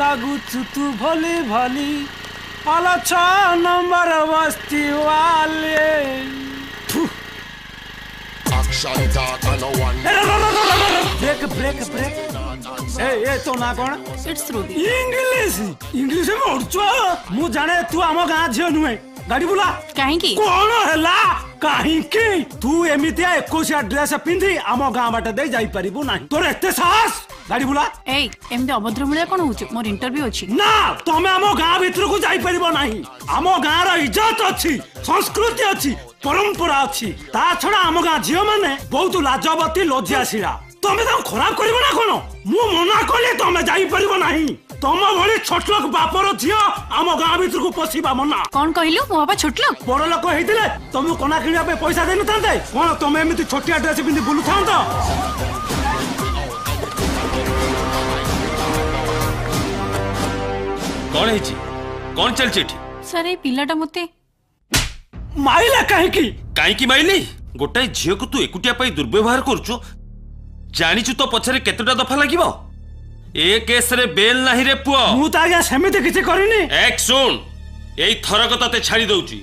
लागुचु तू भली भली आला 6 नंबर बस्ती वाले ब्रेक ब्रेक ब्रेक ए तो ना कौन इट्स रूबी इंग्लिश इंग्लिश में उड़छो मु जाने तू आम गाँ झील नुहे गाड़ी बुला कहीं कौन है कहीं तू एमती 21 ड्रेस पिंधि आम गाँ बाटे दे जाई परिबु नाही तोर एते साहस गाड़ी बुला एमती अभद्र मिले कौन हो मोर इंटरव्यू अच्छी ना तमे आम गाँ भीतर को जाई परिबो नाही आम गाँ रो इज्जत अच्छी संस्कृति अच्छी परंपरा अच्छी ता छड़ा आम गाँ झील माने बहुत लाजवती लज्जाशीला तमे तो खराब करिबो ना कोन मु मना कले तमे जाई परिबो नाही तम भली छोट लोक बापर झियो आम गाँ भीतर को पशिबा मना कौन कहलु मो बापा छोट लोक बड़ लोक हेतिले तमे कोना किनिया पे पैसा देनु थांते कोन तमे एमिति छोटिया ड्रेस पिंधि बुलु थांत कौन है जी कौन चल चिठी सर ए पिलाटा मते माइला काहे की माइली गोटाई झियो को तू एकुटिया पाई दुर्व्यवहार करछु जानिछु तो पछरे केतटा दफा लागिबो ए केस रे बेल नाही रे पुओ मु त आज्ञा सेमिति किछि करिनी एक सुन एई थरक तते छाडी दउची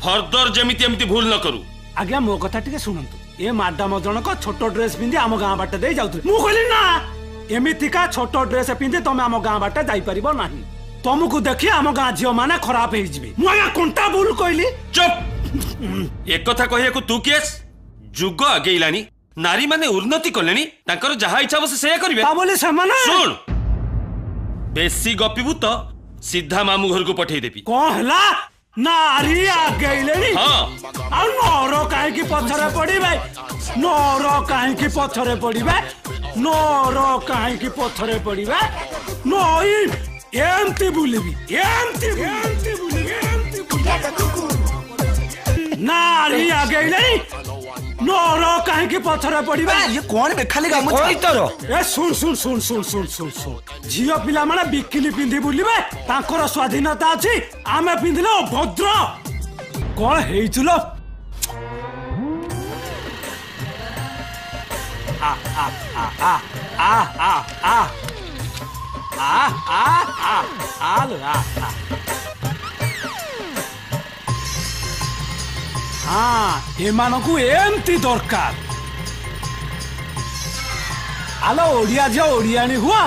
फर्दर जेमिति एमिति भूल न करू आज्ञा मो कथा टिके सुनंतु ए मैडम जनक छोट ड्रेस पिंधि आम गाँ बाटे दे जाउथि मु कहली ना एमिति का छोट ड्रेस पिंधि तमे आम गाँ बाटे जाई परिबो नाही तुमको देखि आम गाँ झियो माने खराब हे जिबे मु आज्ञा कोनटा भूल कहली चुप एक कथा कहिया को तू केस जुग आगेइलानी नारी माने उन्नति कलेनी तांकर जहा इच्छा बस से करबे ता बोले समान सुन बेसी गपिबु तो सीधा मामू घर को पठेई देबी कोन हला नारी आगेइलेनी हां आ नोरो काहे की पछरे पड़ीबे नोरो काहे की पछरे पड़ीबे नोरो काहे की पछरे पड़ीबे नोई एमती बुलिबी नारी आगेइलेनी नोरो काहे की पथरे पड़ीबे ये कौन बे खाली गाम कोई तोरो ए सुन झियो पिला माने बिकिनी पिंधि बुलिबे तांकर स्वाधीनता अछि आमे पिंधिले भद्र कोन हेइचुलो आ आ आ आ आ आ आ हाँ एमानकु एमती दरकार आलो ओडिया झियो ओडियानी हुआ